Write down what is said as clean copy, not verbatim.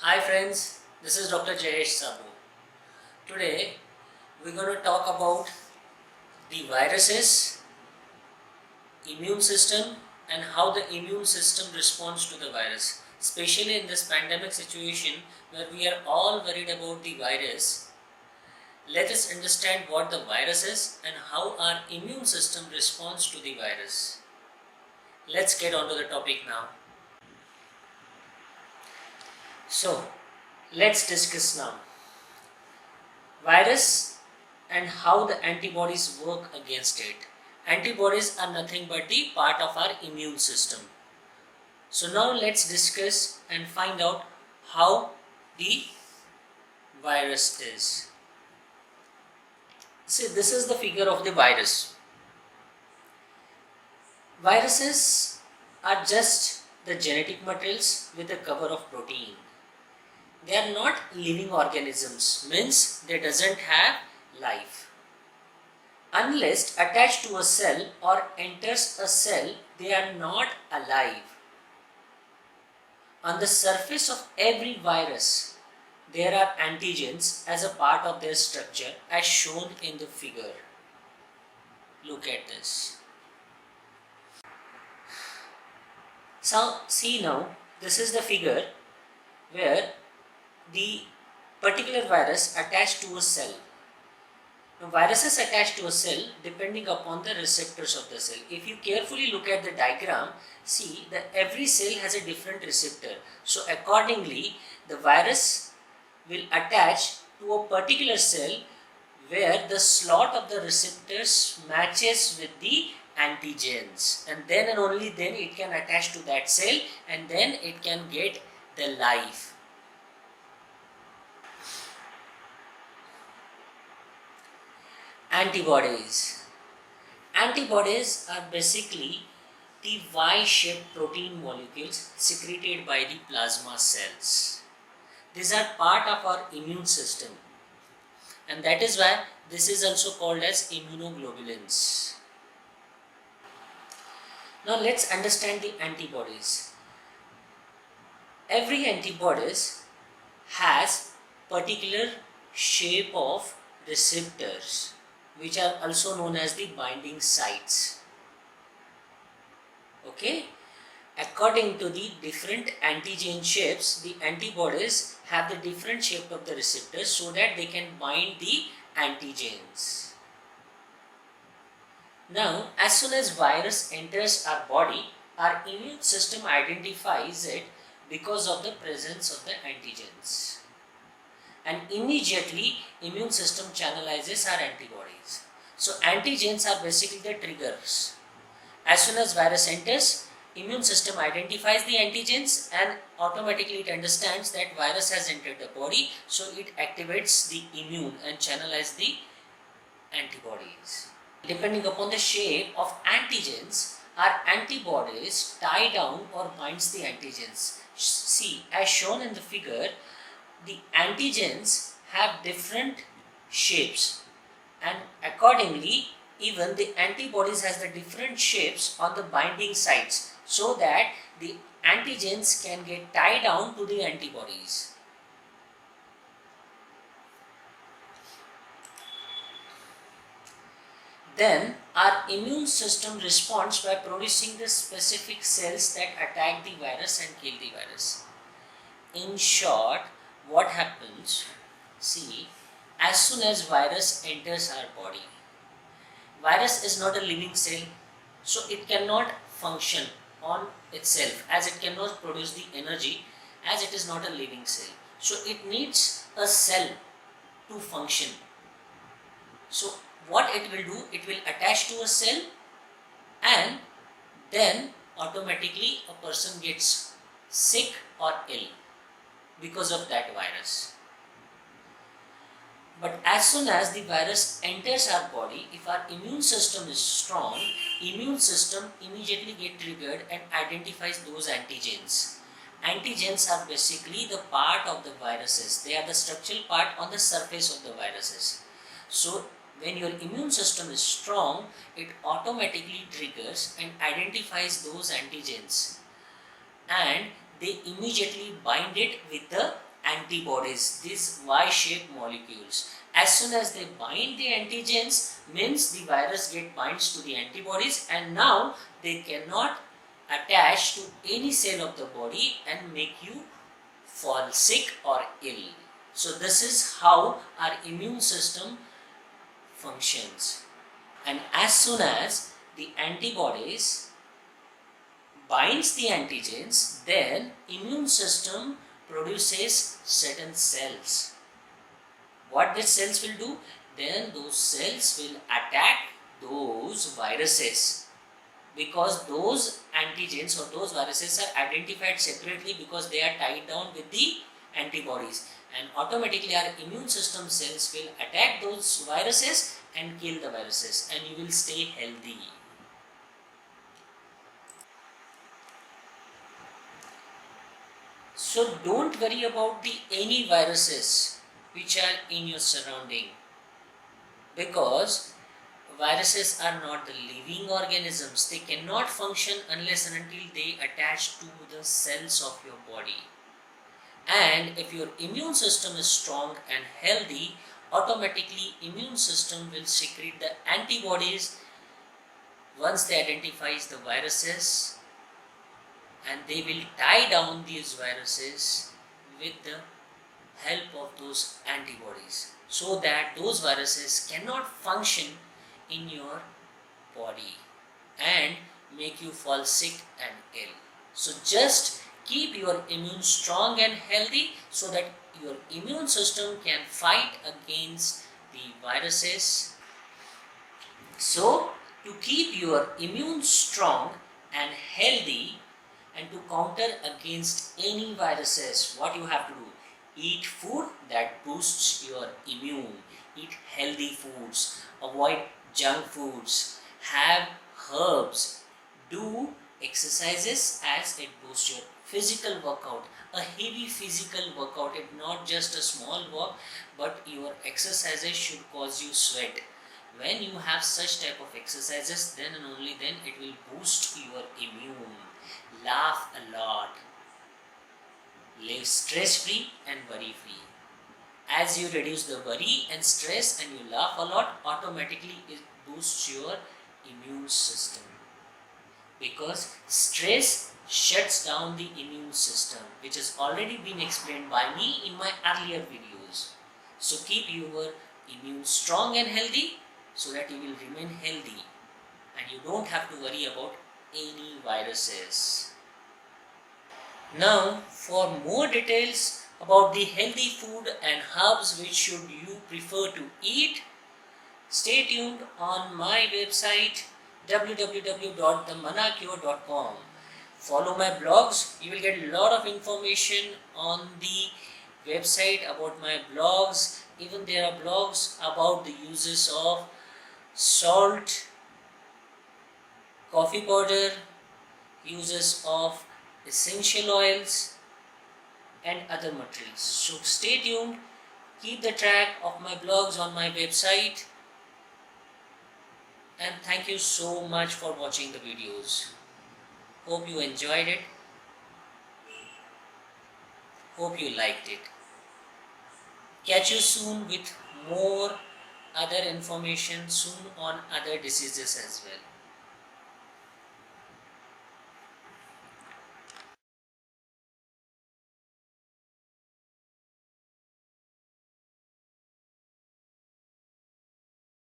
Hi friends, this is Dr. Jayesh Sabu. Today we're going to talk about the viruses, immune system and how the immune system responds to the virus. Especially in this pandemic situation where we are all worried about the virus, let us understand what the virus is and how our immune system responds to the virus. Let's get on to the topic now. So, let's discuss now. Virus and how the antibodies work against it. Antibodies are nothing but the part of our immune system. So now let's discuss and find out how the virus is. See, this is the figure of the virus. Viruses are just the genetic materials with a cover of protein. They are not living organisms, means they doesn't have life. Unless attached to a cell or enters a cell, they are not alive. On the surface of every virus, there are antigens as a part of their structure as shown in the figure. Look at this. So see now, this is the figure where the particular virus attached to a cell. Now, viruses attach to a cell depending upon the receptors of the cell. If you carefully look at the diagram, see that every cell has a different receptor. So accordingly, the virus will attach to a particular cell where the slot of the receptors matches with the antigens, and then and only then it can attach to that cell and then it can get the life. Antibodies. Antibodies are basically the Y-shaped protein molecules secreted by the plasma cells. These are part of our immune system, and that is why this is also called as immunoglobulins. Now let's understand the antibodies. Every antibodies has particular shape of receptors, which are also known as the binding sites. Okay, according to the different antigen shapes, the antibodies have the different shape of the receptors so that they can bind the antigens. Now, as soon as virus enters our body, our immune system identifies it because of the presence of the antigens, and immediately immune system channelizes our antibodies. So antigens are basically the triggers. As soon as virus enters, immune system identifies the antigens and automatically it understands that virus has entered the body, so it activates the immune and channelizes the antibodies. Depending upon the shape of antigens, our antibodies tie down or binds the antigens. See, as shown in the figure, the antigens have different shapes, and accordingly even the antibodies has the different shapes on the binding sites so that the antigens can get tied down to the antibodies. Then our immune system responds by producing the specific cells that attack the virus and kill the virus. In short, what happens, see, as soon as virus enters our body, virus is not a living cell, so it cannot function on itself, as it cannot produce the energy, as it is not a living cell. So it needs a cell to function. So what it will do, it will attach to a cell and then automatically a person gets sick or ill because of that virus. But as soon as the virus enters our body, if our immune system is strong, immune system immediately get triggered and identifies those antigens. Antigens are basically the part of the viruses. They are the structural part on the surface of the viruses. So when your immune system is strong, it automatically triggers and identifies those antigens, and they immediately bind it with the antibodies, these Y-shaped molecules. As soon as they bind the antigens, means the virus binds to the antibodies, and now they cannot attach to any cell of the body and make you fall sick or ill. So this is how our immune system functions. And as soon as the antibodies binds the antigens, then immune system produces certain cells. What these cells will do? Then those cells will attack those viruses, because those antigens or those viruses are identified separately because they are tied down with the antibodies, and automatically our immune system cells will attack those viruses and kill the viruses, and you will stay healthy. So don't worry about any viruses which are in your surrounding, because viruses are not the living organisms. They cannot function unless and until they attach to the cells of your body. And if your immune system is strong and healthy, automatically immune system will secrete the antibodies once they identifies the viruses, and they will tie down these viruses with the help of those antibodies, so that those viruses cannot function in your body and make you fall sick and ill. So just keep your immune strong and healthy so that your immune system can fight against the viruses. So to keep your immune strong and healthy and to counter against any viruses, what you have to do? Eat food that boosts your immune. Eat healthy foods. Avoid junk foods. Have herbs. Do exercises as it boosts your physical workout. A heavy physical workout, it not just a small walk, but your exercises should cause you sweat. When you have such type of exercises, then and only then it will boost your immune. Laugh a lot. Live stress-free and worry-free. As you reduce the worry and stress and you laugh a lot, automatically it boosts your immune system. Because stress shuts down the immune system, which has already been explained by me in my earlier videos. So keep your immune strong and healthy so that you will remain healthy and you don't have to worry about any viruses. Now, for more details about the healthy food and herbs which should you prefer to eat, stay tuned on my website www.themanacure.com. Follow my blogs. You will get a lot of information on the website about my blogs. Even there are blogs about the uses of salt, coffee powder, uses of essential oils and other materials. So stay tuned, keep the track of my blogs on my website, and thank you so much for watching the videos. Hope you enjoyed it. Hope you liked it. Catch you soon with more other information soon on other diseases as well.